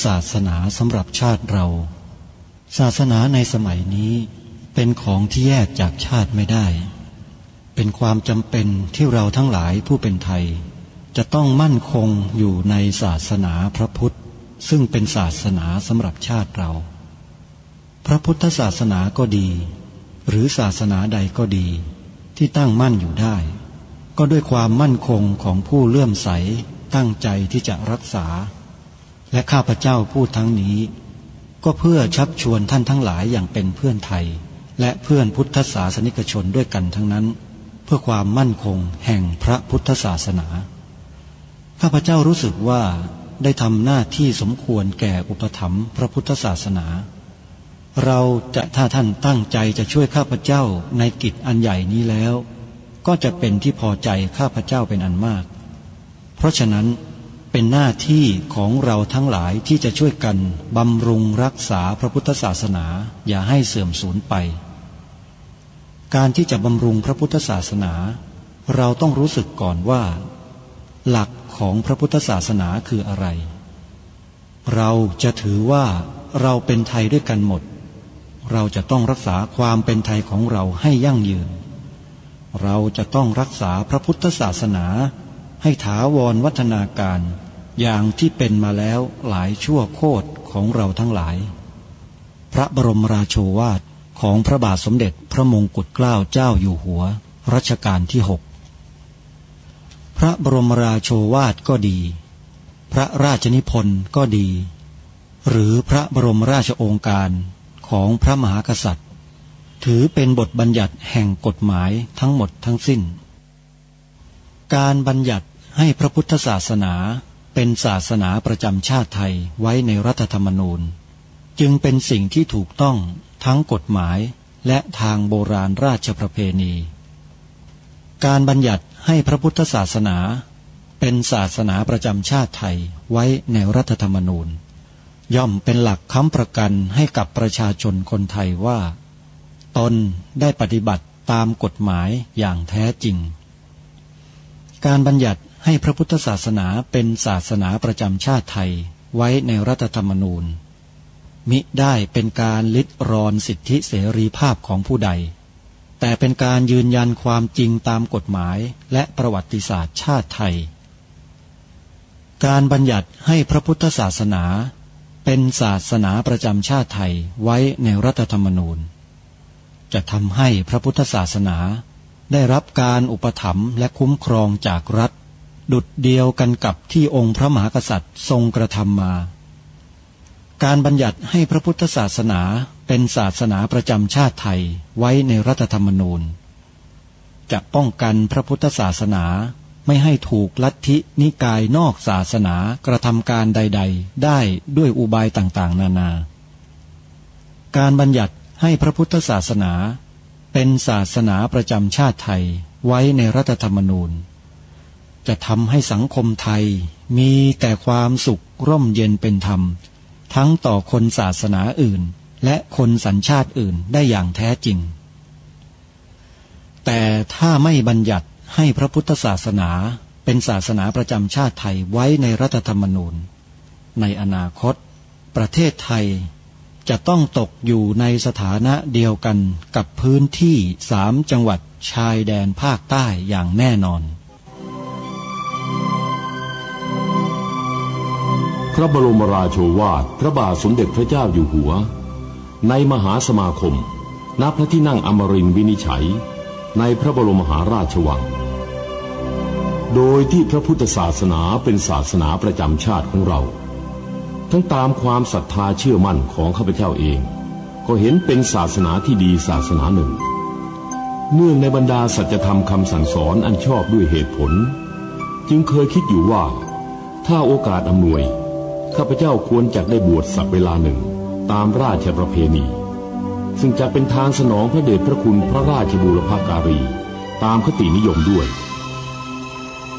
ศาสนาสำหรับชาติเราศาสนาในสมัยนี้เป็นของที่แยกจากชาติไม่ได้เป็นความจำเป็นที่เราทั้งหลายผู้เป็นไทยจะต้องมั่นคงอยู่ในศาสนาพระพุทธซึ่งเป็นศาสนาสำหรับชาติเราพระพุทธศาสนาก็ดีหรือศาสนาใดก็ดีที่ตั้งมั่นอยู่ได้ก็ด้วยความมั่นคงของผู้เลื่อมใสตั้งใจที่จะรักษาและข้าพเจ้าพูดทั้งนี้ก็เพื่อชักชวนท่านทั้งหลายอย่างเป็นเพื่อนไทยและเพื่อนพุทธศาสนิกชนด้วยกันทั้งนั้นเพื่อความมั่นคงแห่งพระพุทธศาสนาข้าพเจ้ารู้สึกว่าได้ทำหน้าที่สมควรแก่อุปถัมภ์พระพุทธศาสนาเราจะถ้าท่านตั้งใจจะช่วยข้าพเจ้าในกิจอันใหญ่นี้แล้วก็จะเป็นที่พอใจข้าพเจ้าเป็นอันมากเพราะฉะนั้นเป็นหน้าที่ของเราทั้งหลายที่จะช่วยกันบำรุงรักษาพระพุทธศาสนาอย่าให้เสื่อมสูญไปการที่จะบำรุงพระพุทธศาสนาเราต้องรู้สึกก่อนว่าหลักของพระพุทธศาสนาคืออะไรเราจะถือว่าเราเป็นไทยด้วยกันหมดเราจะต้องรักษาความเป็นไทยของเราให้ยั่งยืนเราจะต้องรักษาพระพุทธศาสนาให้ถาวรวัฒนาการอย่างที่เป็นมาแล้วหลายชั่วโคตรของเราทั้งหลายพระบรมราโชวาทของพระบาทสมเด็จพระมงกุฎเกล้าเจ้าอยู่หัวรัชกาลที่ 6พระบรมราโชวาทก็ดีพระราชนิพนธ์ก็ดีหรือพระบรมราชโองการของพระมหากษัตริย์ถือเป็นบทบัญญัติแห่งกฎหมายทั้งหมดทั้งสิ้นการบัญญัติให้พระพุทธศาสนาเป็นศาสนาประจำชาติไทยไว้ในรัฐธรรมนูญจึงเป็นสิ่งที่ถูกต้องทั้งกฎหมายและทางโบราณราชประเพณีการบัญญัติให้พระพุทธศาสนาเป็นศาสนาประจำชาติไทยไว้ในรัฐธรรมนูญย่อมเป็นหลักค้ำประกันให้กับประชาชนคนไทยว่าตนได้ปฏิบัติตามกฎหมายอย่างแท้จริงการบัญญัติให้พระพุทธศาสนาเป็นศาสนาประจำชาติไทยไว้ในรัฐธรรมนูญมิได้เป็นการลิดรอนสิทธิเสรีภาพของผู้ใดแต่เป็นการยืนยันความจริงตามกฎหมายและประวัติศาสตร์ชาติไทยการบัญญัติให้พระพุทธศาสนาเป็นศาสนาประจำชาติไทยไว้ในรัฐธรรมนูญจะทำให้พระพุทธศาสนาได้รับการอุปถัมภ์และคุ้มครองจากรัฐดุจเดียวกันกับที่องค์พระมหากษัตริย์ทรงกระทำมาการบัญญัติให้พระพุทธศาสนาเป็นศาสนาประจำชาติไทยไว้ในรัฐธรรมนูญจะป้องกันพระพุทธศาสนาไม่ให้ถูกลัทธินิกายนอกศาสนากระทำการใดๆได้ด้วยอุบายต่างๆนานาการบัญญัติให้พระพุทธศาสนาเป็นศาสนาประจำชาติไทยไว้ในรัฐธรรมนูญจะทำให้สังคมไทยมีแต่ความสุขร่มเย็นเป็นธรรมทั้งต่อคนศาสนาอื่นและคนสัญชาติอื่นได้อย่างแท้จริงแต่ถ้าไม่บัญญัติให้พระพุทธศาสนาเป็นศาสนาประจำชาติไทยไว้ในรัฐธรรมนูญในอนาคตประเทศไทยจะต้องตกอยู่ในสถานะเดียวกันกับพื้นที่3 จังหวัดชายแดนภาคใต้อย่างแน่นอนพระบรมราโชวาทพระบาทสมเด็จพระเจ้าอยู่หัวในมหาสมาคมณพระที่นั่งอมรินทร์วินิจฉัยในพระบรมมหาราชวังโดยที่พระพุทธศาสนาเป็นศาสนาประจำชาติของเราทั้งตามความศรัทธาเชื่อมั่นของข้าพเจ้าเองก็เห็นเป็นศาสนาที่ดีศาสนาหนึ่งเนื่องในบรรดาสัจธรรมคำสั่งสอนอันชอบด้วยเหตุผลจึงเคยคิดอยู่ว่าถ้าโอกาสอำนวยข้าพเจ้าควรจะได้บวชสักเวลาหนึ่งตามราชประเพณีซึ่งจะเป็นทางสนองพระเดชพระคุณพระราชบูรพการีตามคตินิยมด้วย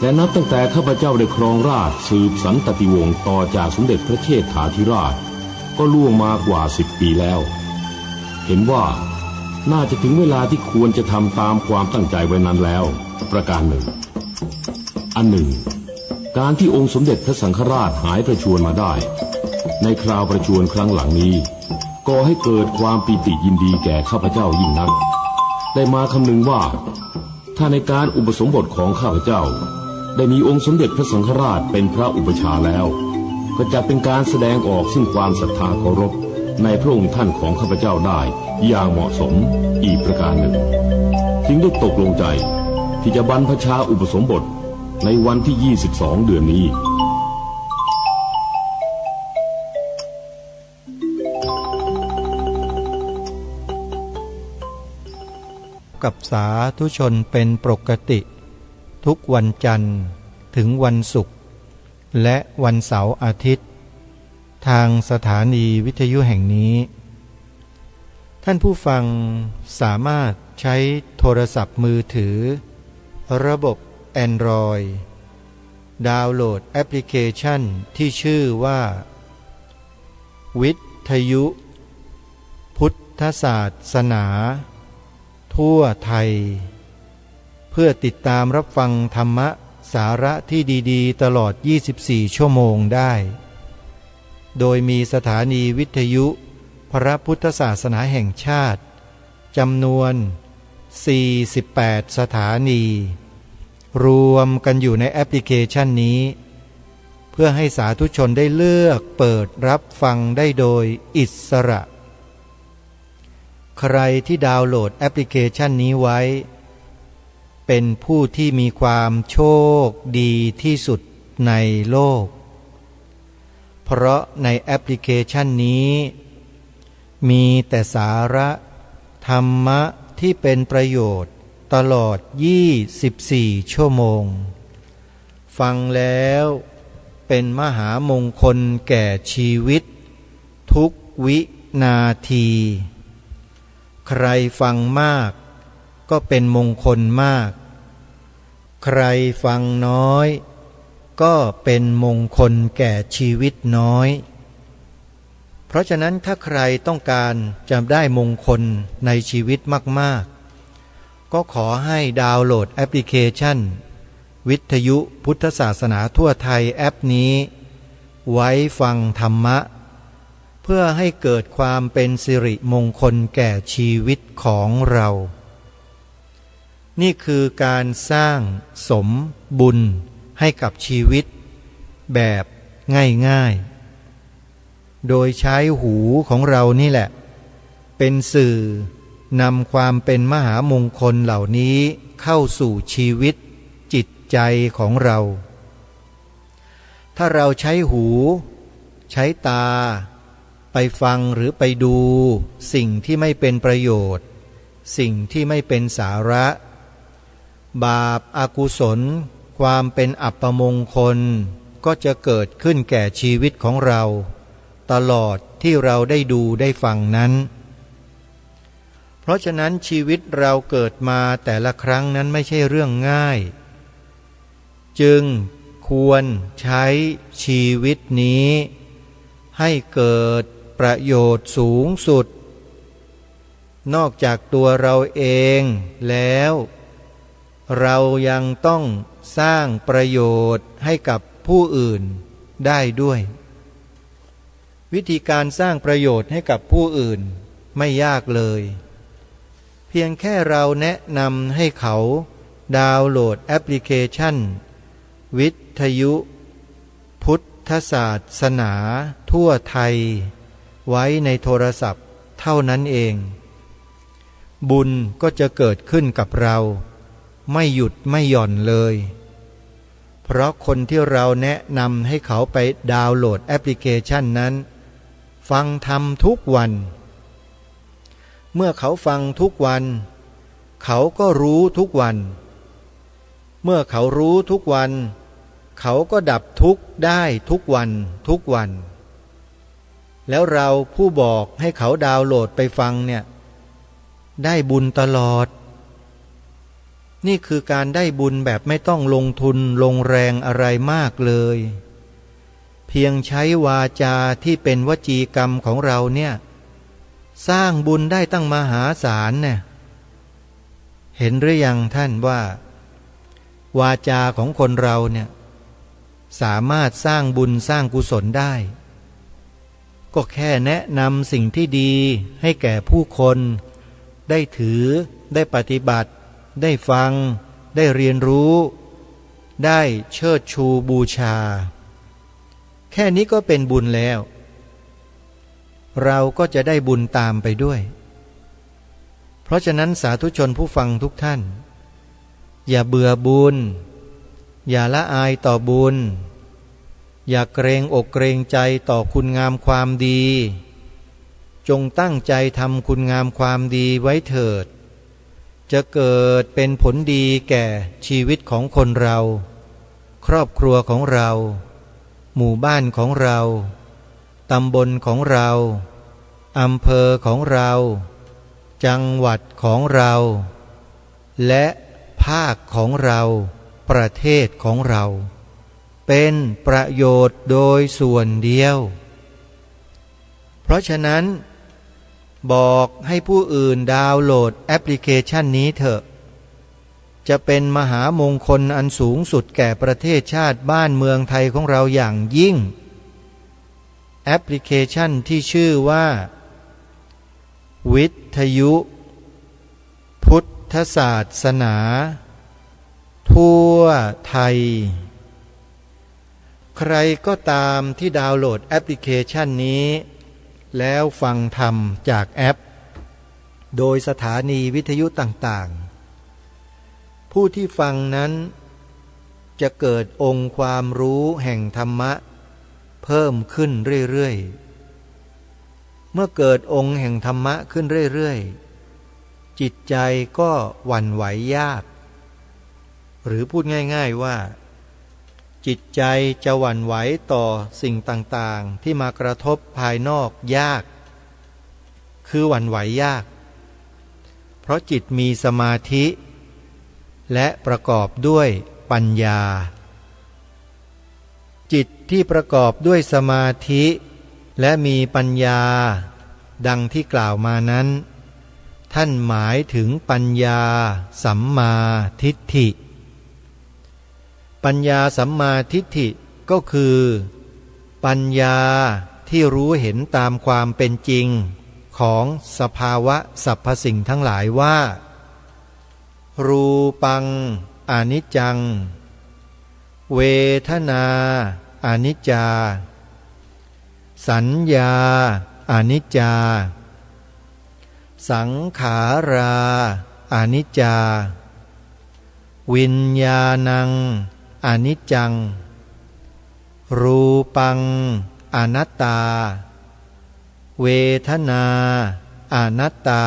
และนับตั้งแต่ข้าพเจ้าได้ครองราชย์สืบสันตติวงศ์ต่อจากสมเด็จพระเชษฐาธิราชก็ล่วงมากว่า10 ปีแล้วเห็นว่าน่าจะถึงเวลาที่ควรจะทำตามความตั้งใจไว้นั้นแล้วประการหนึ่งอันหนึ่งการที่องค์สมเด็จพระสังฆราชหายประชวรมาได้ ในคราวประชวรครั้งหลังนี้ก่อให้เกิดความปิติยินดีแก่ข้าพเจ้ายิ่งนักได้มาคำนึงว่าถ้าในการอุปสมบทของข้าพเจ้าได้มีองค์สมเด็จพระสังฆราชเป็นพระอุปชาแล้วก็จะเป็นการแสดงออกซึ่งความศรัทธาเคารพในพระองค์ท่านของข้าพเจ้าได้อย่างเหมาะสมอีกประการหนึ่งจึงได้ตกลงใจที่จะบรรพชาอุปสมบทในวันที่ 22 เดือนนี้กับสาธุชนเป็นปกติทุกวันจันทร์ถึงวันศุกร์และวันเสาร์อาทิตย์ทางสถานีวิทยุแห่งนี้ท่านผู้ฟังสามารถใช้โทรศัพท์มือถือระบบ Android ดาวน์โหลดแอปพลิเคชันที่ชื่อว่าวิทยุพุทธศาสนาทั่วไทยเพื่อติดตามรับฟังธรรมะสาระที่ดีๆตลอด24ชั่วโมงได้โดยมีสถานีวิทยุพระพุทธศาสนาแห่งชาติจำนวน48สถานีรวมกันอยู่ในแอปพลิเคชันนี้เพื่อให้สาธุชนได้เลือกเปิดรับฟังได้โดยอิสระใครที่ดาวน์โหลดแอปพลิเคชันนี้ไว้เป็นผู้ที่มีความโชคดีที่สุดในโลกเพราะในแอปพลิเคชันนี้มีแต่สาระธรรมะที่เป็นประโยชน์ตลอด24ชั่วโมงฟังแล้วเป็นมหามงคลแก่ชีวิตทุกวินาทีใครฟังมากก็เป็นมงคลมากใครฟังน้อยก็เป็นมงคลแก่ชีวิตน้อยเพราะฉะนั้นถ้าใครต้องการจะได้มงคลในชีวิตมากๆก็ขอให้ดาวน์โหลดแอปพลิเคชันวิทยุพุทธศาสนาทั่วไทยแอปนี้ไว้ฟังธรรมะเพื่อให้เกิดความเป็นสิริมงคลแก่ชีวิตของเรานี่คือการสร้างสมบุญให้กับชีวิตแบบง่ายๆโดยใช้หูของเรานี่แหละเป็นสื่อนำความเป็นมหามงคลเหล่านี้เข้าสู่ชีวิตจิตใจของเราถ้าเราใช้หูใช้ตาไปฟังหรือไปดูสิ่งที่ไม่เป็นประโยชน์สิ่งที่ไม่เป็นสาระบาปอกุศลความเป็นอัปมงคลก็จะเกิดขึ้นแก่ชีวิตของเราตลอดที่เราได้ดูได้ฟังนั้นเพราะฉะนั้นชีวิตเราเกิดมาแต่ละครั้งนั้นไม่ใช่เรื่องง่ายจึงควรใช้ชีวิตนี้ให้เกิดประโยชน์สูงสุดนอกจากตัวเราเองแล้วเรายังต้องสร้างประโยชน์ให้กับผู้อื่นได้ด้วยวิธีการสร้างประโยชน์ให้กับผู้อื่นไม่ยากเลยเพียงแค่เราแนะนำให้เขาดาวน์โหลดแอปพลิเคชันวิทยุพุทธศาสนาทั่วไทยไว้ในโทรศัพท์เท่านั้นเองบุญก็จะเกิดขึ้นกับเราไม่หยุดไม่หย่อนเลยเพราะคนที่เราแนะนำให้เขาไปดาวน์โหลดแอปพลิเคชันนั้นฟังธรรมทุกวันเมื่อเขาฟังทุกวันเขาก็รู้ทุกวันเมื่อเขารู้ทุกวันเขาก็ดับทุกข์ได้ทุกวันทุกวันแล้วเราผู้บอกให้เขาดาวน์โหลดไปฟังเนี่ยได้บุญตลอดนี่คือการได้บุญแบบไม่ต้องลงทุนลงแรงอะไรมากเลยเพียงใช้วาจาที่เป็นวจีกรรมของเราเนี่ยสร้างบุญได้ตั้งมหาศาลเนี่ยเห็นหรือยังท่านว่าวาจาของคนเราเนี่ยสามารถสร้างบุญสร้างกุศลได้ ก็แค่แนะนำสิ่งที่ดีให้แก่ผู้คนได้ถือได้ปฏิบัติได้ฟังได้เรียนรู้ได้เชิดชูบูชาแค่นี้ก็เป็นบุญแล้วเราก็จะได้บุญตามไปด้วยเพราะฉะนั้นสาธุชนผู้ฟังทุกท่านอย่าเบื่อบุญอย่าละอายต่อบุญอย่าเกรงอกเกรงใจต่อคุณงามความดีจงตั้งใจทำคุณงามความดีไว้เถิดจะเกิดเป็นผลดีแก่ชีวิตของคนเราครอบครัวของเราหมู่บ้านของเราตำบลของเราอำเภอของเราจังหวัดของเราและภาคของเราประเทศของเราเป็นประโยชน์โดยส่วนเดียวเพราะฉะนั้นบอกให้ผู้อื่นดาวน์โหลดแอปพลิเคชันนี้เถอะจะเป็นมหามงคลอันสูงสุดแก่ประเทศชาติบ้านเมืองไทยของเราอย่างยิ่งแอปพลิเคชันที่ชื่อว่าวิทยุพุทธศาสนาทั่วไทยใครก็ตามที่ดาวน์โหลดแอปพลิเคชันนี้แล้วฟังธรรมจากแอปโดยสถานีวิทยุต่างๆผู้ที่ฟังนั้นจะเกิดองค์ความรู้แห่งธรรมะเพิ่มขึ้นเรื่อยๆเมื่อเกิดองค์แห่งธรรมะขึ้นเรื่อยๆจิตใจก็หวั่นไหวยากหรือพูดง่ายๆว่าจิตใจจะหวั่นไหวต่อสิ่งต่างๆที่มากระทบภายนอกยากคือหวั่นไหวยากเพราะจิตมีสมาธิและประกอบด้วยปัญญาจิตที่ประกอบด้วยสมาธิและมีปัญญาดังที่กล่าวมานั้นท่านหมายถึงปัญญาสัมมาทิฏฐิปัญญาสัมมาทิฏฐิก็คือปัญญาที่รู้เห็นตามความเป็นจริงของสภาวะสรรพสิ่งทั้งหลายว่ารูปังอนิจจังเวทนาอนิจจาสัญญาอนิจจาสังขาราอนิจจาวิญญาณังอนิจจังรูปังอนัตตาเวทนาอนัตตา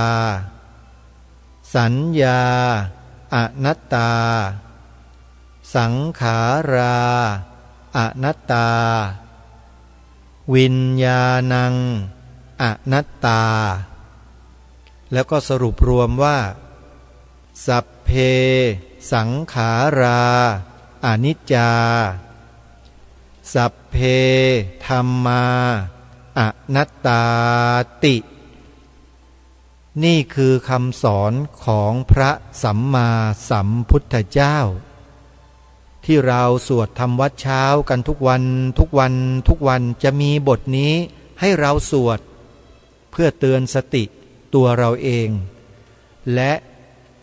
สัญญาอนัตตาสังขาราอนัตตาวิญญาณังอนัตตาแล้วก็สรุปรวมว่าสัพเพสังขาราอนิจจาสัพเพธัมมาอนัตตาตินี่คือคำสอนของพระสัมมาสัมพุทธเจ้าที่เราสวดทำวัดเช้ากันทุกวันจะมีบทนี้ให้เราสวดเพื่อเตือนสติตัวเราเองและ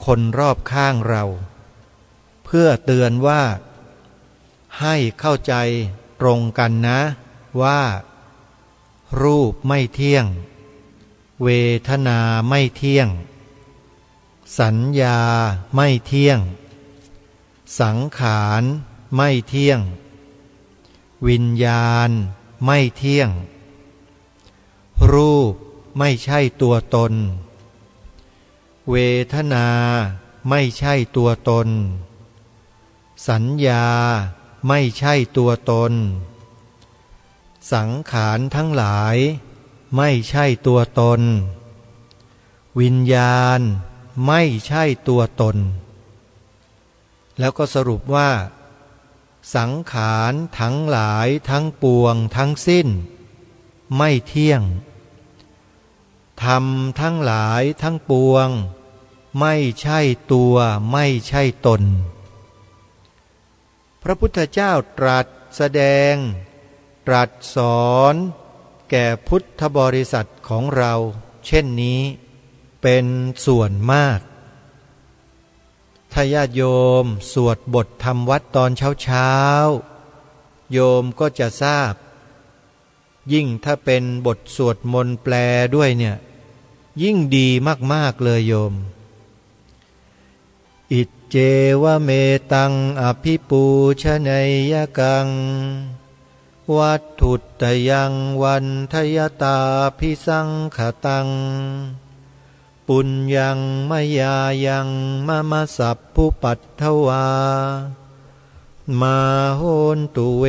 คนรอบข้างเราเพื่อเตือนว่าให้เข้าใจตรงกันนะว่ารูปไม่เที่ยงเวทนาไม่เที่ยงสัญญาไม่เที่ยงสังขารไม่เที่ยงวิญญาณไม่เที่ยงรูปไม่ใช่ตัวตนเวทนาไม่ใช่ตัวตนสัญญาไม่ใช่ตัวตนสังขารทั้งหลายไม่ใช่ตัวตนวิญญาณไม่ใช่ตัวตนแล้วก็สรุปว่าสังขารทั้งหลายทั้งปวงทั้งสิ้นไม่เที่ยงธรรมทั้งหลายทั้งปวงไม่ใช่ตัวไม่ใช่ตนพระพุทธเจ้าตรัสแสดงตรัสสอน แก่พุทธบริษัทของเราเช่นนี้เป็นส่วนมากถ้าญาติโยมสวดบทธรรมวัดตอนเช้าโยมก็จะทราบยิ่งถ้าเป็นบทสวดมนต์แปลด้วยเนี่ยยิ่งดีมากๆเลยโยมอิจเจวะเมตังอภิปูชนัยยกังวัตถุตยังวันทยตาภิสังขตังปุญญังมยายังมะมะสัพพุปัตถวามาโหนตุเว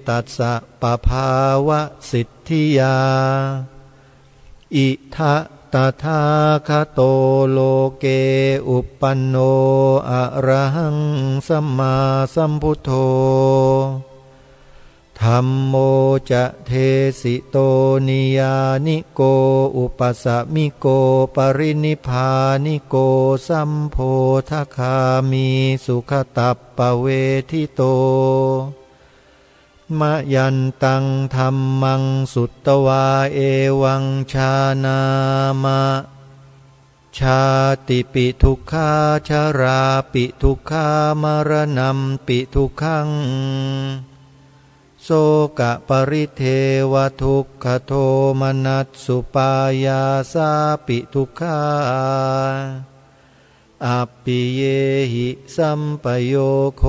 ตัสสะปะภาวะสิทธิยาอิทะตถาคโตโลเกอุปปันโนอะระหังสัมมาสัมพุทโธธัมโมจะเทสิโตนิยานิโกอุปสมิโกปรินิพพานิโกสัมโพธคามีสุขตัปปเวทิโตมะยันตังธัมมังสุตตวาเอวังชานามะชาติปิทุกขาชาราปิทุกขามรณัมปิทุกขังโสกะปริเทวทุกขโทมนัสสุปายาสาปิทุกขาอัปปิเยหิสัมปโยโค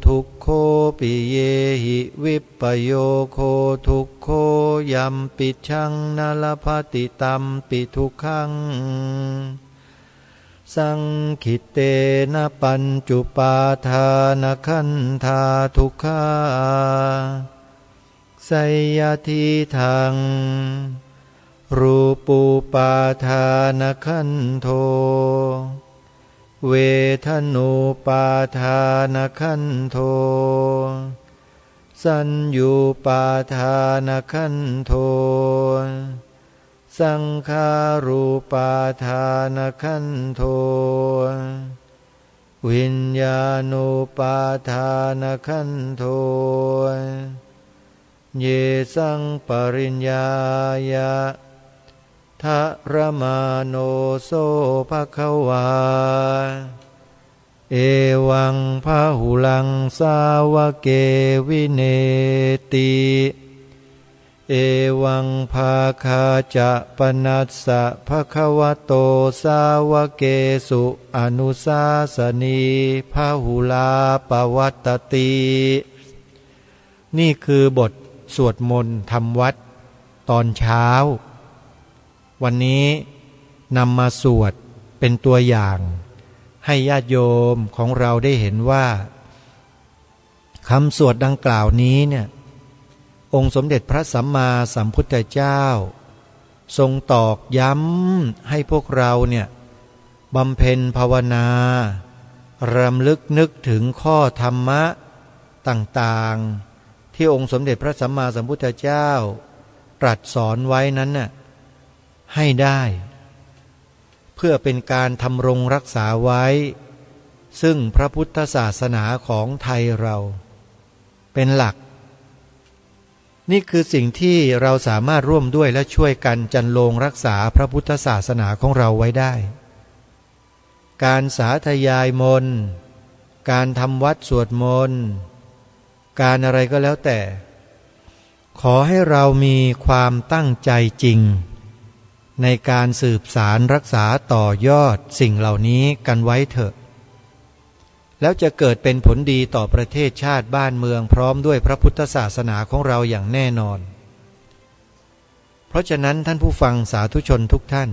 ทุกโคปิเยหิวิปปโยโคทุกโคยัมปิชังนลภติตัมปิทุกขังสังขิเตนะปัญจุปาทานขันธาทุกขาไสยทิทังรูปูปาทานขันโทเวทนูปาทานขันโทสัญญูปาทานขันโทสังขารูปาทานขันโทวิญญาณูปาทานขันโทเยสังปริญญายะทะระมาโนโสภควาเอวังพหุลังสาวเกวิเนติเอวังภาคาจะปนัสสะภควโตสาวเกสุอนุสาสนีพหุลาปวัตตินี่คือบทสวดมนต์ทำวัดตอนเช้าวันนี้นำมาสวดเป็นตัวอย่างให้ญาติโยมของเราได้เห็นว่าคำสวดดังกล่าวนี้เนี่ยองค์สมเด็จพระสัมมาสัมพุทธเจ้าทรงตอกย้ำให้พวกเราเนี่ยบำเพ็ญภาวนารำลึกนึกถึงข้อธรรมะต่างๆที่องค์สมเด็จพระสัมมาสัมพุทธเจ้าตรัสสอนไว้นั้นน่ะให้ได้เพื่อเป็นการทำรงรักษาไว้ซึ่งพระพุทธศาสนาของไทยเราเป็นหลักนี่คือสิ่งที่เราสามารถร่วมด้วยและช่วยกันจันโลงรักษาพระพุทธศาสนาของเราไว้ได้การสาธยายมนต์การทำวัดสวดมนต์การอะไรก็แล้วแต่ขอให้เรามีความตั้งใจจริงในการสืบสารรักษาต่อยอดสิ่งเหล่านี้กันไว้เถอะแล้วจะเกิดเป็นผลดีต่อประเทศชาติบ้านเมืองพร้อมด้วยพระพุทธศาสนาของเราอย่างแน่นอนเพราะฉะนั้นท่านผู้ฟังสาธุชนทุกท่าน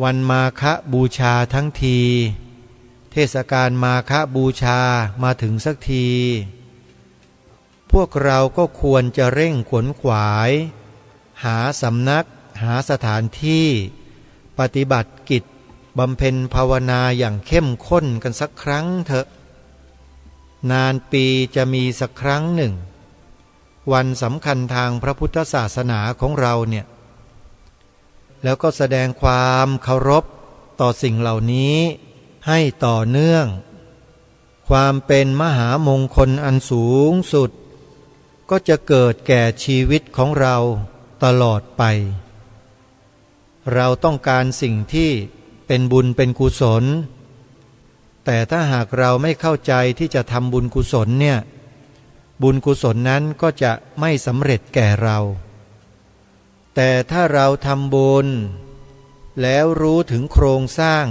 วันมาฆบูชาทั้งทีเทศกาลมาฆบูชามาถึงสักทีพวกเราก็ควรจะเร่งขวนขวายหาสำนักหาสถานที่ปฏิบัติกิจบำเพ็ญภาวนาอย่างเข้มข้นกันสักครั้งเถอะนานปีจะมีสักครั้งหนึ่งวันสำคัญทางพระพุทธศาสนาของเราเนี่ยแล้วก็แสดงความเคารพต่อสิ่งเหล่านี้ให้ต่อเนื่องความเป็นมหามงคลอันสูงสุด ก็จะเกิดแก่ชีวิตของเราตลอดไปเราต้องการสิ่งที่เป็นบุญเป็นกุศลแต่ถ้าหากเราไม่เข้าใจที่จะทำบุญกุศลเนี่ยบุญกุศลนั้นก็จะไม่สำเร็จแก่เราแต่ถ้าเราทำบุญแล้วรู้ถึงโครงสร้าง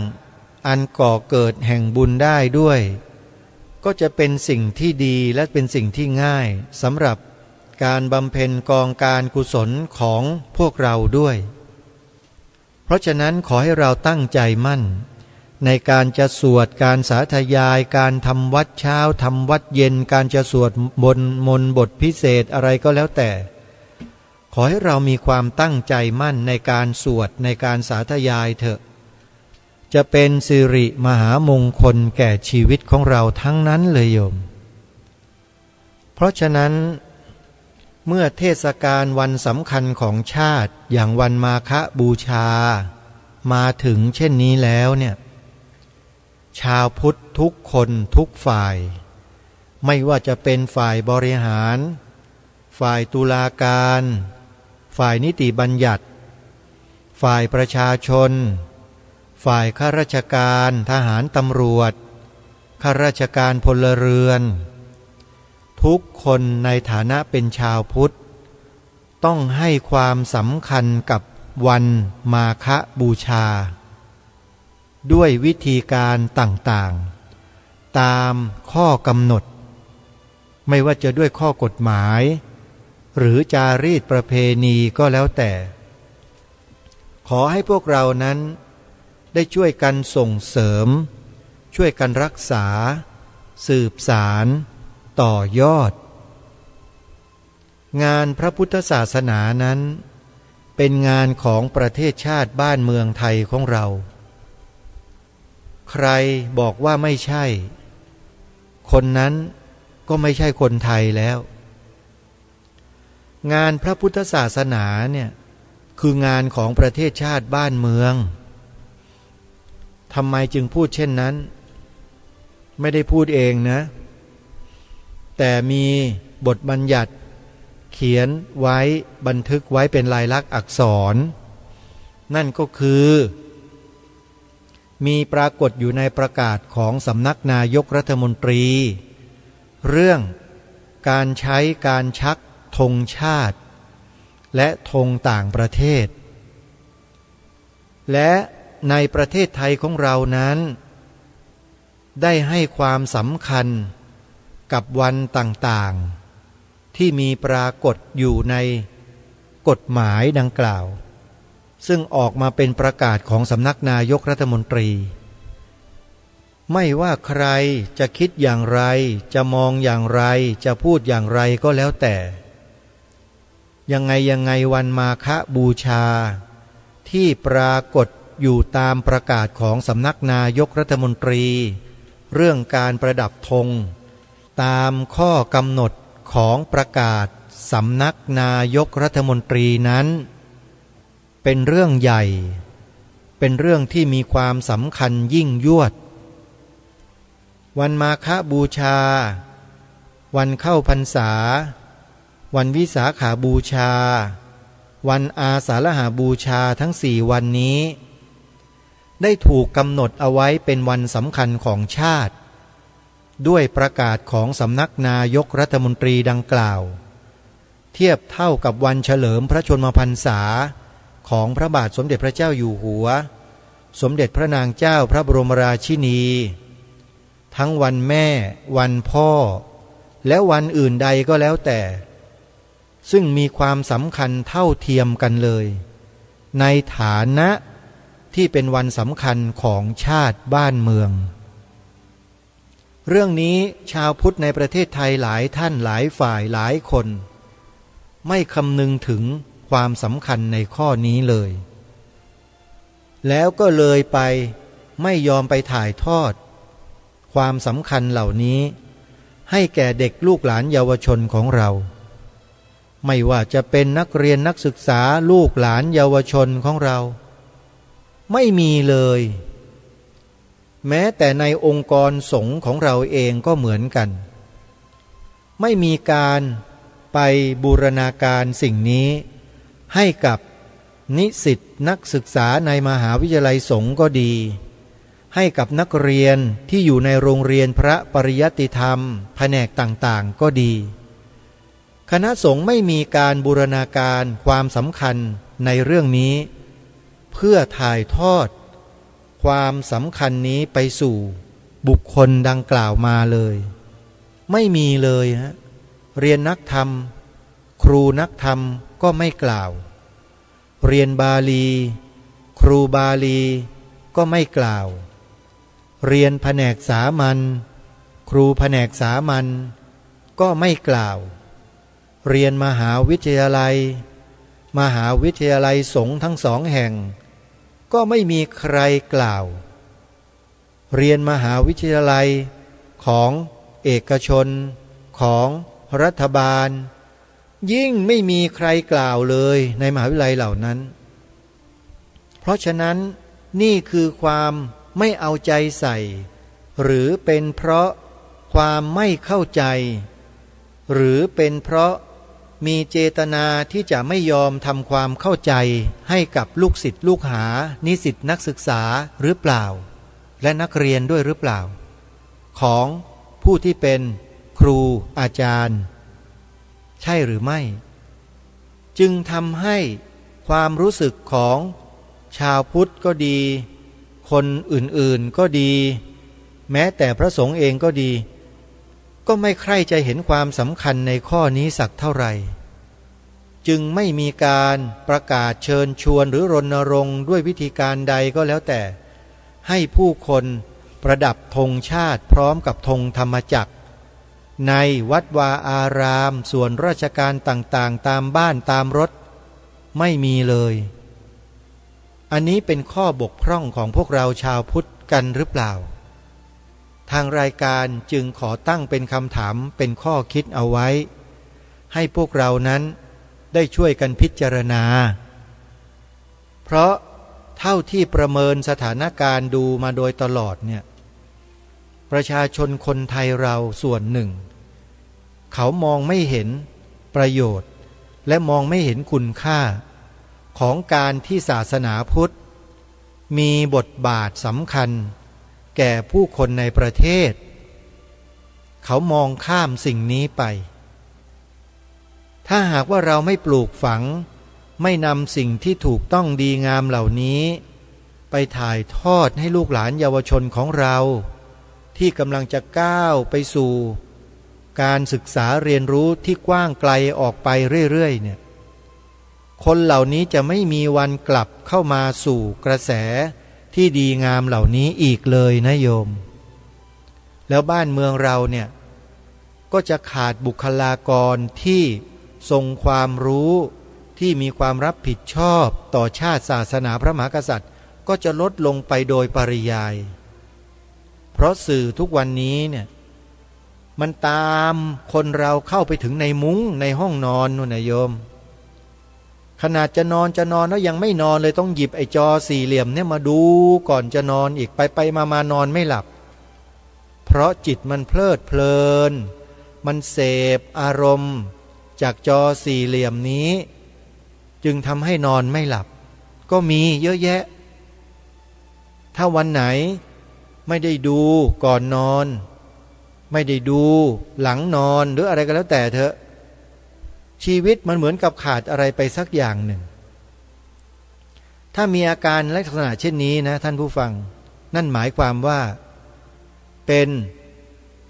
อันก่อเกิดแห่งบุญได้ด้วยก็จะเป็นสิ่งที่ดีและเป็นสิ่งที่ง่ายสำหรับการบำเพ็ญกองการกุศลของพวกเราด้วยเพราะฉะนั้นขอให้เราตั้งใจมั่นในการจะสวดการสาธยายการทำวัดเช้าทำวัดเย็นการจะสวดมนต์บทพิเศษอะไรก็แล้วแต่ขอให้เรามีความตั้งใจมั่นในการสวดในการสาธยายเถอะจะเป็นสิริมหามงคลแก่ชีวิตของเราทั้งนั้นเลยโยมเพราะฉะนั้นเมื่อเทศกาลวันสำคัญของชาติอย่างวันมาฆบูชามาถึงเช่นนี้แล้วเนี่ยชาวพุทธทุกคนทุกฝ่ายไม่ว่าจะเป็นฝ่ายบริหารฝ่ายตุลาการฝ่ายนิติบัญญัติฝ่ายประชาชนฝ่ายข้าราชการทหารตำรวจข้าราชการพลเรือนทุกคนในฐานะเป็นชาวพุทธต้องให้ความสำคัญกับวันมาฆบูชาด้วยวิธีการต่างๆตามข้อกำหนดไม่ว่าจะด้วยข้อกฎหมายหรือจารีตประเพณีก็แล้วแต่ขอให้พวกเรานั้นได้ช่วยกันส่งเสริมช่วยกันรักษาสืบสารต่อยอดงานพระพุทธศาสนานั้นเป็นงานของประเทศชาติบ้านเมืองไทยของเราใครบอกว่าไม่ใช่คนนั้นก็ไม่ใช่คนไทยแล้วงานพระพุทธศาสนาเนี่ยคืองานของประเทศชาติบ้านเมืองทำไมจึงพูดเช่นนั้นไม่ได้พูดเองนะแต่มีบทบัญญัติเขียนไว้บันทึกไว้เป็นลายลักษณ์อักษรนั่นก็คือมีปรากฏอยู่ในประกาศของสำนักนายกรัฐมนตรีเรื่องการใช้การชักธงชาติและธงต่างประเทศและในประเทศไทยของเรานั้นได้ให้ความสำคัญกับวันต่างๆที่มีปรากฏอยู่ในกฎหมายดังกล่าวซึ่งออกมาเป็นประกาศของสำนักนายกรัฐมนตรีไม่ว่าใครจะคิดอย่างไรจะมองอย่างไรจะพูดอย่างไรก็แล้วแต่ยังไงวันมาฆบูชาที่ปรากฏอยู่ตามประกาศของสำนักนายกรัฐมนตรีเรื่องการประดับธงตามข้อกำหนดของประกาศสำนักนายกรัฐมนตรีนั้นเป็นเรื่องใหญ่เป็นเรื่องที่มีความสำคัญยิ่งยวดวันมาฆบูชาวันเข้าพรรษาวันวิสาขาบูชาวันอาสาฬหบูชาทั้ง4วันนี้ได้ถูกกำหนดเอาไว้เป็นวันสำคัญของชาติด้วยประกาศของสำนักนายกรัฐมนตรีดังกล่าวเทียบเท่ากับวันเฉลิมพระชนมพรรษาของพระบาทสมเด็จพระเจ้าอยู่หัวสมเด็จพระนางเจ้าพระบรมราชินีทั้งวันแม่วันพ่อและวันอื่นใดก็แล้วแต่ซึ่งมีความสำคัญเท่าเทียมกันเลยในฐานะที่เป็นวันสำคัญของชาติบ้านเมืองเรื่องนี้ชาวพุทธในประเทศไทยหลายท่านหลายฝ่ายหลายคนไม่คำนึงถึงความสำคัญในข้อนี้เลยแล้วก็เลยไปไม่ยอมไปถ่ายทอดความสำคัญเหล่านี้ให้แก่เด็กลูกหลานเยาวชนของเราไม่ว่าจะเป็นนักเรียนนักศึกษาลูกหลานเยาวชนของเราไม่มีเลยแม้แต่ในองค์กรสงฆ์ของเราเองก็เหมือนกันไม่มีการป ไปบูรณาการสิ่งนี้ให้กับนิสิตนักศึกษาในมหาวิทยาลัยสงฆ์ก็ดีให้กับนักเรียนที่อยู่ในโรงเรียนพระปริยัติธรรมแผนกต่างๆก็ดีคณะสงฆ์ไม่มีการบูรณาการความสำคัญในเรื่องนี้เพื่อถ่ายทอดความสำคัญนี้ไปสู่บุคคลดังกล่าวมาเลยไม่มีเลยฮะเรียนนักธรรมครูนักธรรมก็ไม่กล่าวเรียนบาลีครูบาลีก็ไม่กล่าวเรียนแผนกสามัญครูแผนกสามัญก็ไม่กล่าวเรียนมหาวิทยาลัยสงฆ์ทั้งสองแห่งก็ไม่มีใครกล่าวเรียนมหาวิทยาลัยของเอกชนของรัฐบาลยิ่งไม่มีใครกล่าวเลยในมหาวิทยาลัยเหล่านั้นเพราะฉะนั้นนี่คือความไม่เอาใจใส่หรือเป็นเพราะความไม่เข้าใจหรือเป็นเพราะมีเจตนาที่จะไม่ยอมทำความเข้าใจให้กับลูกศิษย์ลูกหานิสิตนักศึกษาหรือเปล่าและนักเรียนด้วยหรือเปล่าของผู้ที่เป็นครูอาจารย์ใช่หรือไม่จึงทำให้ความรู้สึกของชาวพุทธก็ดีคนอื่นๆก็ดีแม้แต่พระสงฆ์เองก็ดีก็ไม่ใคร่จะเห็นความสำคัญในข้อนี้สักเท่าไหร่จึงไม่มีการประกาศเชิญชวนหรือรณรงค์ด้วยวิธีการใดก็แล้วแต่ให้ผู้คนประดับธงชาติพร้อมกับธงธรรมจักรในวัดวาอารามส่วนราชการต่างๆตามบ้านตามรถไม่มีเลยอันนี้เป็นข้อบกพร่องของพวกเราชาวพุทธกันหรือเปล่าทางรายการจึงขอตั้งเป็นคำถามเป็นข้อคิดเอาไว้ให้พวกเรานั้นได้ช่วยกันพิจารณาเพราะเท่าที่ประเมินสถานการณ์ดูมาโดยตลอดเนี่ยประชาชนคนไทยเราส่วนหนึ่งเขามองไม่เห็นประโยชน์และมองไม่เห็นคุณค่าของการที่ศาสนาพุทธมีบทบาทสำคัญแก่ผู้คนในประเทศเขามองข้ามสิ่งนี้ไปถ้าหากว่าเราไม่ปลูกฝังไม่นำสิ่งที่ถูกต้องดีงามเหล่านี้ไปถ่ายทอดให้ลูกหลานเยาวชนของเราที่กำลังจะก้าวไปสู่การศึกษาเรียนรู้ที่กว้างไกลออกไปเรื่อยๆเนี่ยคนเหล่านี้จะไม่มีวันกลับเข้ามาสู่กระแสที่ดีงามเหล่านี้อีกเลยนะโยมแล้วบ้านเมืองเราเนี่ยก็จะขาดบุคลากรที่ทรงความรู้ที่มีความรับผิดชอบต่อชาติศาสนาพระมหากษัตริย์ก็จะลดลงไปโดยปริยายเพราะสื่อทุกวันนี้เนี่ยมันตามคนเราเข้าไปถึงในมุ้งในห้องนอนนู่นนะโยมขนาดจะนอนแล้วยังไม่นอนเลยต้องหยิบไอ้จอสี่เหลี่ยมเนี่ยมาดูก่อนจะนอนอีกไปมานอนไม่หลับเพราะจิตมันเพลิดเพลินมันเสพอารมณ์จากจอสี่เหลี่ยมนี้จึงทำให้นอนไม่หลับก็มีเยอะแยะถ้าวันไหนไม่ได้ดูก่อนนอนไม่ได้ดูหลังนอนหรืออะไรก็แล้วแต่เถอะชีวิตมันเหมือนกับขาดอะไรไปสักอย่างหนึ่งถ้ามีอาการลักษณะเช่นนี้นะท่านผู้ฟังนั่นหมายความว่าเป็น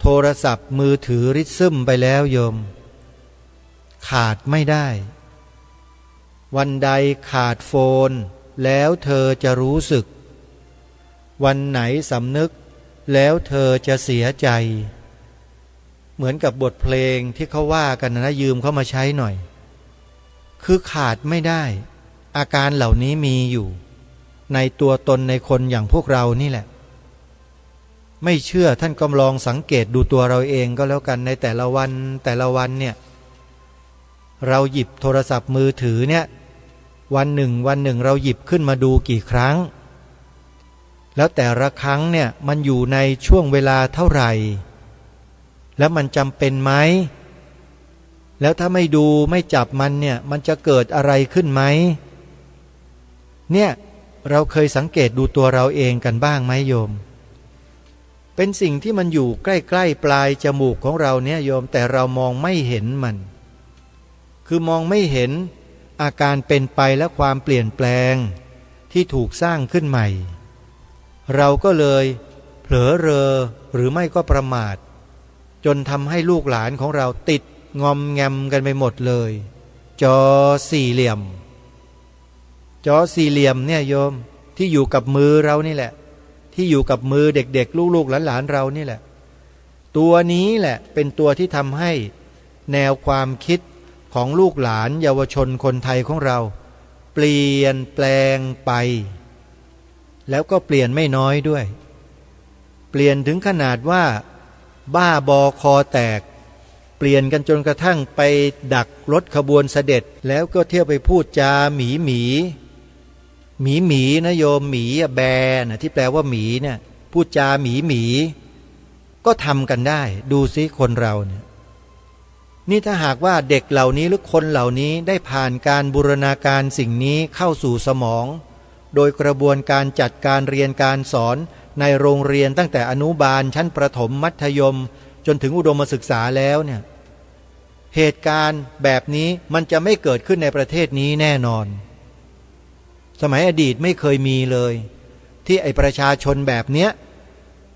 โทรศัพท์มือถือริดซึมไปแล้วโยมขาดไม่ได้วันใดขาดโฟนแล้วเธอจะรู้สึกวันไหนสำนึกแล้วเธอจะเสียใจเหมือนกับบทเพลงที่เขาว่ากันนะยืมเขามาใช้หน่อยคือขาดไม่ได้อาการเหล่านี้มีอยู่ในตัวตนในคนอย่างพวกเรานี่แหละไม่เชื่อท่านก็ลองสังเกตดูตัวเราเองก็แล้วกันในแต่ละวันเนี่ยเราหยิบโทรศัพท์มือถือเนี่ยวันหนึ่งเราหยิบขึ้นมาดูกี่ครั้งแล้วแต่ละครั้งเนี่ยมันอยู่ในช่วงเวลาเท่าไหร่แล้วมันจำเป็นไหม แล้วถ้าไม่ดูไม่จับมันเนี่ยมันจะเกิดอะไรขึ้นไหมเนี่ยเราเคยสังเกตดูตัวเราเองกันบ้างไหมโยมเป็นสิ่งที่มันอยู่ใกล้ๆปลายจมูกของเราเนี่ยโยมแต่เรามองไม่เห็นมันคือมองไม่เห็นอาการเป็นไปและความเปลี่ยนแปลงที่ถูกสร้างขึ้นใหม่เราก็เลยเผลอเรอหรือไม่ก็ประมาทจนทำให้ลูกหลานของเราติดงอมแงมกันไปหมดเลยจอสี่เหลี่ยมเนี่ยโยมที่อยู่กับมือเรานี่แหละที่อยู่กับมือเด็กๆลูกๆหลานๆเรานี่แหละตัวนี้แหละเป็นตัวที่ทำให้แนวความคิดของลูกหลานเยาวชนคนไทยของเราเปลี่ยนแปลงไปแล้วก็เปลี่ยนไม่น้อยด้วยเปลี่ยนถึงขนาดว่าบ้าบอคอแตกเปลี่ยนกันจนกระทั่งไปดักรถขบวนเสด็จแล้วก็เที่ยวไปพูดจาหมีนะโยมหมีแบนะที่แปลว่าหมีเนี่ยพูดจาหมีก็ทำกันได้ดูซิคนเราเนี่ยนี่ถ้าหากว่าเด็กเหล่านี้หรือคนเหล่านี้ได้ผ่านการบูรณาการสิ่งนี้เข้าสู่สมองโดยกระบวนการจัดการเรียนการสอนในโรงเรียนตั้งแต่อนุบาลชั้นประถมมัธยมจนถึงอุดมศึกษาแล้วเนี่ยเหตุการณ์แบบนี้มันจะไม่เกิดขึ้นในประเทศนี้แน่นอนสมัยอดีตไม่เคยมีเลยที่ไอประชาชนแบบเนี้ย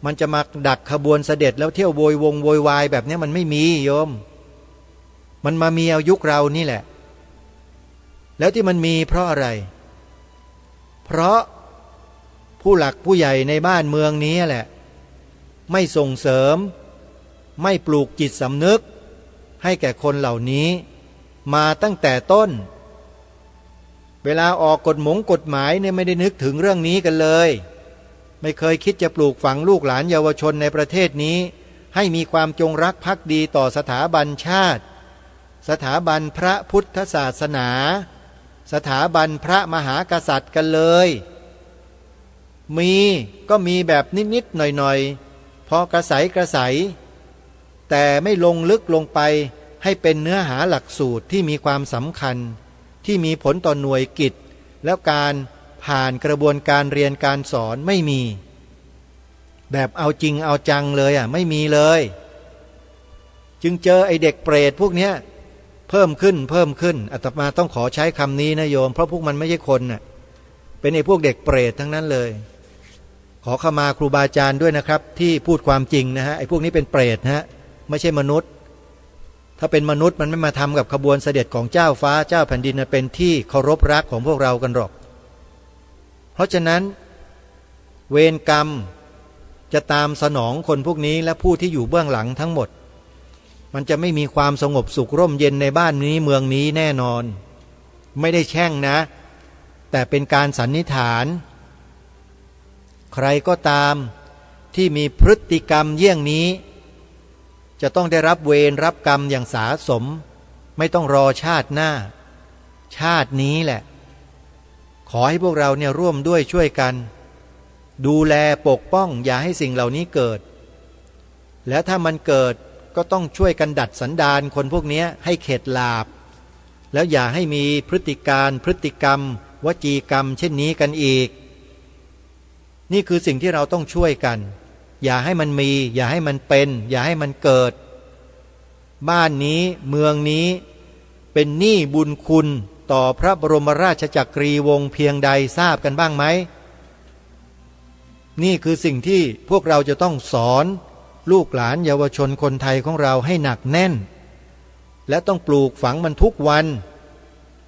มันจะมาดักขบวนเสด็จแล้วเที่ยวโวยวายแบบนี้มันไม่มีโยมมันมามีเอายุคเรานี่แหละแล้วที่มันมีเพราะอะไรเพราะผู้หลักผู้ใหญ่ในบ้านเมืองนี้แหละไม่ส่งเสริมไม่ปลูกจิตสำนึกให้แก่คนเหล่านี้มาตั้งแต่ต้นเวลาออกกฎหมายเนี่ยไม่ได้นึกถึงเรื่องนี้กันเลยไม่เคยคิดจะปลูกฝังลูกหลานเยาวชนในประเทศนี้ให้มีความจงรักภักดีต่อสถาบันชาติสถาบันพระพุทธศาสนาสถาบันพระมหากษัตริย์กันเลยมีก็มีแบบนิดๆหน่อยๆพอกระใสแต่ไม่ลงลึกลงไปให้เป็นเนื้อหาหลักสูตรที่มีความสำคัญที่มีผลต่อหน่วยกิจแล้วการผ่านกระบวนการเรียนการสอนไม่มีแบบเอาจริงเอาจังเลยไม่มีเลยจึงเจอไอเด็กเปรตพวกเนี้ยเพิ่มขึ้นอาตมาต้องขอใช้คำนี้นะโยมเพราะพวกมันไม่ใช่คนน่ะเป็นไอพวกเด็กเปรตทั้งนั้นเลยขอขมาครูบาอาจารย์ด้วยนะครับที่พูดความจริงนะฮะไอพวกนี้เป็นเปรตฮะไม่ใช่มนุษย์ถ้าเป็นมนุษย์มันไม่มาทำกับขบวนเสด็จของเจ้าฟ้าเจ้าแผ่นดินเป็นที่เคารพรักของพวกเรากันหรอกเพราะฉะนั้นเวรกรรมจะตามสนองคนพวกนี้และผู้ที่อยู่เบื้องหลังทั้งหมดมันจะไม่มีความสงบสุขร่มเย็นในบ้านนี้เมืองนี้แน่นอนไม่ได้แช่งนะแต่เป็นการสันนิษฐานใครก็ตามที่มีพฤติกรรมเยี่ยงนี้จะต้องได้รับเวรรับกรรมอย่างสาสมไม่ต้องรอชาติหน้าชาตินี้แหละขอให้พวกเราเนี่ยร่วมด้วยช่วยกันดูแลปกป้องอย่าให้สิ่งเหล่านี้เกิดและถ้ามันเกิดก็ต้องช่วยกันดัดสันดานคนพวกนี้ให้เข็ดหลาบแล้วอย่าให้มีพฤติการพฤติกรรมวจีกรรมเช่นนี้กันอีกนี่คือสิ่งที่เราต้องช่วยกันอย่าให้มันมีอย่าให้มันเป็นอย่าให้มันเกิดบ้านนี้เมืองนี้เป็นหนี้บุญคุณต่อพระบรมราชจักรีวงศ์เพียงใดทราบกันบ้างไหมนี่คือสิ่งที่พวกเราจะต้องสอนลูกหลานเยาวชนคนไทยของเราให้หนักแน่นและต้องปลูกฝังมันทุกวัน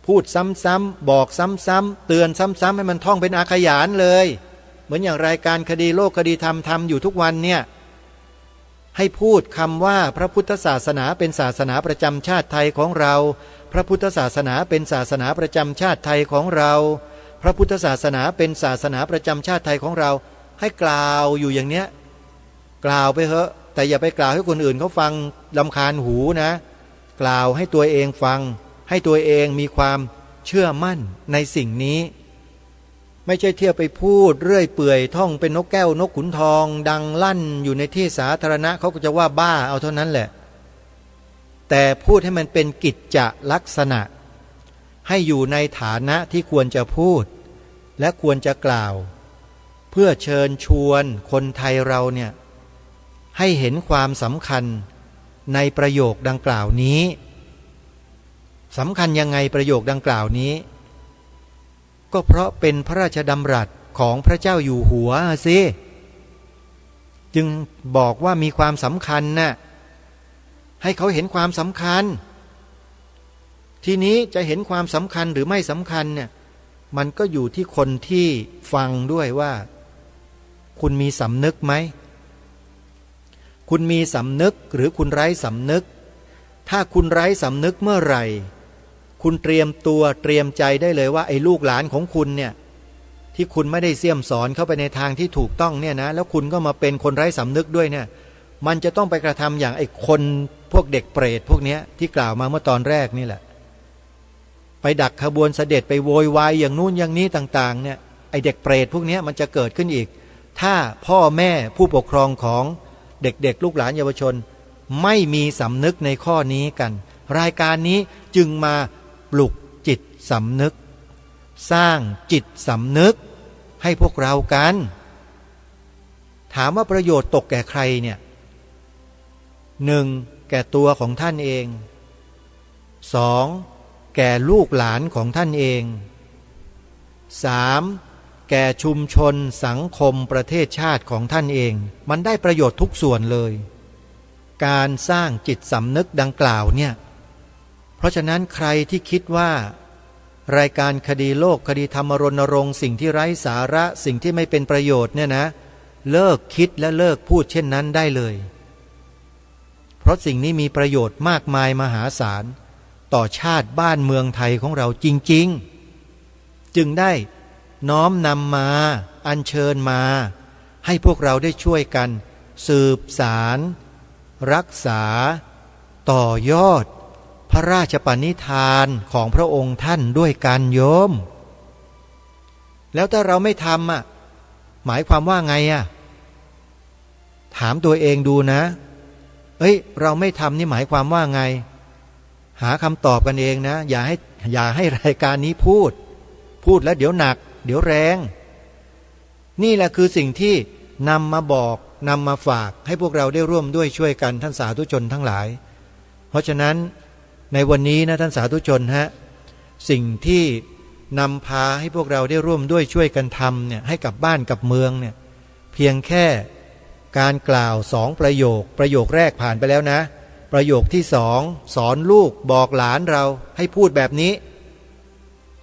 พูดซ้ำๆบอกซ้ำๆเตือนซ้ำๆให้มันท่องเป็นอาขยานเลยเหมือนอย่างรายการคดีโลกคดีธรรมทำอยู่ทุกวันเนี่ยให้พูดคำว่าพระพุทธศาสนาเป็นศาสนาประจำชาติไทยของเราพระพุทธศาสนาเป็นศาสนาประจำชาติไทยของเราพระพุทธศาสนาเป็นศาสนาประจำชาติไทยของเราให้กล่าวอยู่อย่างเนี้ยกล่าวไปเถอะแต่อย่าไปกล่าวให้คนอื่นเขาฟังรำคาญหูนะกล่าวให้ตัวเองฟังให้ตัวเองมีความเชื่อมั่นในสิ่งนี้ไม่ใช่เที่ยวไปพูดเรื่อยเปื่อยท่องเป็นนกแก้วนกขุนทองดังลั่นอยู่ในที่สาธารณะเขาก็จะว่าบ้าเอาเท่านั้นแหละ แต่พูดให้มันเป็นกิจจลักษณะให้อยู่ในฐานะที่ควรจะพูดและควรจะกล่าวเพื่อเชิญชวนคนไทยเราเนี่ยให้เห็นความสำคัญในประโยคดังกล่าวนี้สำคัญยังไงประโยคดังกล่าวนี้ก็เพราะเป็นพระราชดำรัสของพระเจ้าอยู่หัวสิจึงบอกว่ามีความสำคัญน่ะให้เขาเห็นความสำคัญทีนี้จะเห็นความสำคัญหรือไม่สำคัญเนี่ยมันก็อยู่ที่คนที่ฟังด้วยว่าคุณมีสำนึกไหมคุณมีสำนึกหรือคุณไร้สำนึกถ้าคุณไร้สำนึกเมื่อไหร่คุณเตรียมตัวเตรียมใจได้เลยว่าไอ้ลูกหลานของคุณเนี่ยที่คุณไม่ได้เสี่ยมสอนเข้าไปในทางที่ถูกต้องเนี่ยนะแล้วคุณก็มาเป็นคนไร้สำนึกด้วยเนี่ยมันจะต้องไปกระทำอย่างไอ้คนพวกเด็กเปรตพวกเนี้ยที่กล่าวมาเมื่อตอนแรกนี่แหละไปดักขบวนเสด็จไปโวยวายอย่างนู้นอย่างนี้ต่างๆเนี่ยไอ้เด็กเปรตพวกเนี้ยมันจะเกิดขึ้นอีกถ้าพ่อแม่ผู้ปกครองของเด็กๆลูกหลานเยาวชนไม่มีสำนึกในข้อนี้กันรายการนี้จึงมาปลุกจิตสำนึกสร้างจิตสำนึกให้พวกเรากันถามว่าประโยชน์ตกแก่ใครเนี่ยหนึ่งแก่ตัวของท่านเองสองแก่ลูกหลานของท่านเองสามแก่ชุมชนสังคมประเทศชาติของท่านเองมันได้ประโยชน์ทุกส่วนเลยการสร้างจิตสำนึกดังกล่าวเนี่ยเพราะฉะนั้นใครที่คิดว่ารายการคดีโลกคดีธรรมรณรงค์สิ่งที่ไร้สาระสิ่งที่ไม่เป็นประโยชน์เนี่ยนะเลิกคิดและเลิกพูดเช่นนั้นได้เลยเพราะสิ่งนี้มีประโยชน์มากมายมหาศาลต่อชาติบ้านเมืองไทยของเราจริงๆจึงได้น้อมนำมาอัญเชิญมาให้พวกเราได้ช่วยกันสืบสารรักษาต่อยอดพระราชปณิธานของพระองค์ท่านด้วยการโยมแล้วถ้าเราไม่ทำหมายความว่าไงถามตัวเองดูนะเราไม่ทำนี่หมายความว่าไงหาคำตอบกันเองนะอย่าให้รายการนี้พูดแล้วเดี๋ยวหนักเดี๋ยวแรงนี่แหละคือสิ่งที่นำมาบอกนำมาฝากให้พวกเราได้ร่วมด้วยช่วยกันท่านสาธุชนทั้งหลายเพราะฉะนั้นในวันนี้นะท่านสาธุชนสิ่งที่นำพาให้พวกเราได้ร่วมด้วยช่วยกันทำเนี่ยให้กับบ้านกับเมืองเนี่ยเพียงแค่การกล่าว2ประโยคแรกผ่านไปแล้วนะประโยคที่2สอนลูกบอกหลานเราให้พูดแบบนี้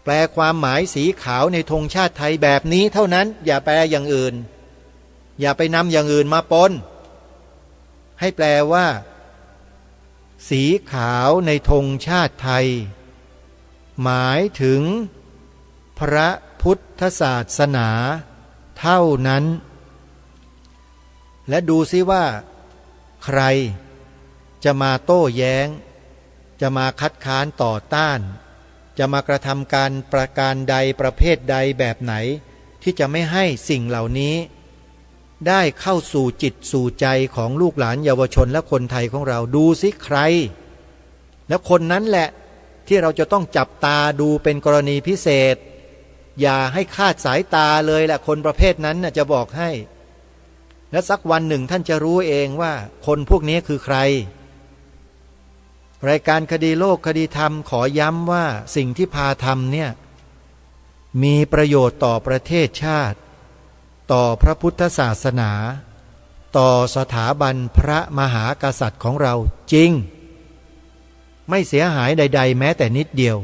แปลความหมายสีขาวในธงชาติไทยแบบนี้เท่านั้นอย่าแปลอย่างอื่นอย่าไปนำอย่างอื่นมาปนให้แปลว่าสีขาวในธงชาติไทยหมายถึงพระพุทธศาสนาเท่านั้นและดูซิว่าใครจะมาโต้แย้งจะมาคัดค้านต่อต้านจะมากระทำการประการใดประเภทใดแบบไหนที่จะไม่ให้สิ่งเหล่านี้ได้เข้าสู่จิตสู่ใจของลูกหลานเยาวชนและคนไทยของเราดูซิใครแล้วคนนั้นแหละที่เราจะต้องจับตาดูเป็นกรณีพิเศษอย่าให้คาดสายตาเลยแหละคนประเภทนั้นน่ะจะบอกให้และสักวันหนึ่งท่านจะรู้เองว่าคนพวกนี้คือใครรายการคดีโลกคดีธรรมขอย้ำว่าสิ่งที่พาทำเนี่ยมีประโยชน์ต่อประเทศชาติต่อพระพุทธศาสนาต่อสถาบันพระมหากษัตริย์ของเราจริงไม่เสียหายใดๆแม้แต่นิดเดียว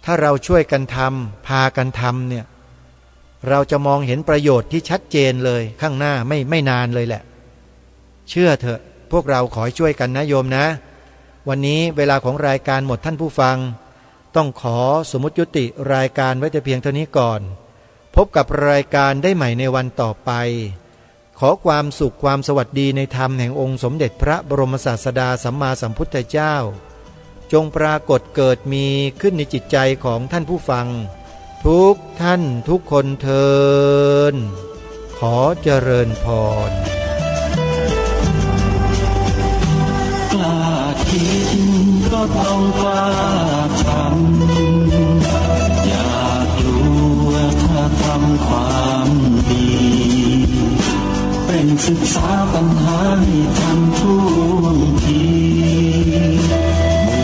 ถ้าเราช่วยกันทำพากันทำเนี่ยเราจะมองเห็นประโยชน์ที่ชัดเจนเลยข้างหน้าไม่นานเลยแหละเชื่อเถอะพวกเราขอช่วยกันนะโยมนะวันนี้เวลาของรายการหมดท่านผู้ฟังต้องขอสมมุติยุติรายการไว้แต่เพียงเท่านี้ก่อนพบกับรายการได้ใหม่ในวันต่อไปขอความสุขความสวัสดีในธรรมแห่งองค์สมเด็จพระบรมศาสดาสัมมาสัมพุทธเจ้าจงปรากฏเกิดมีขึ้นในจิตใจของท่านผู้ฟังทุกท่านทุกคนเทินขอเจริญพร กล้า ดลงกล้าทำอย่ากลัวถ้าทำความดีเป็นศึกษาปัญหาให้ทันท่วงที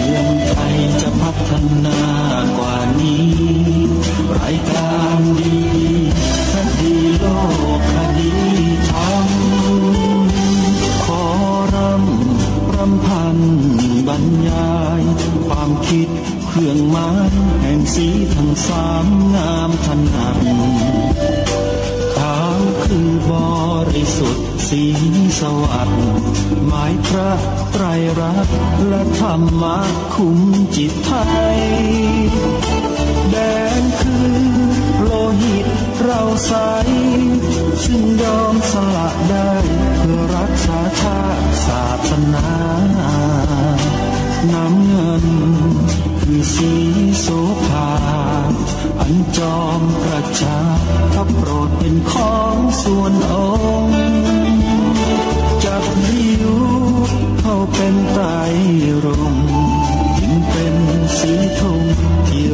เมืองไทยจะพัฒนากว่านี้รายการดีคดีโลกคดีธรรมขอรำพันบรรยายความคิดเครื่องหมายแห่งสีทั้งสามงามถนัดขาวคือบริสุทธิ์สีสวัสดิ์หมายพระไตรรัตน์และธรรมะคุ้มจิตไทยแดงคือโลหิตเราใสซึ่งยอมสละได้เพื่อรักษาชาติศาสนาน้ำเงินคือสีโสภาอันจอมประชาพระโปรดเป็นของส่วนองค์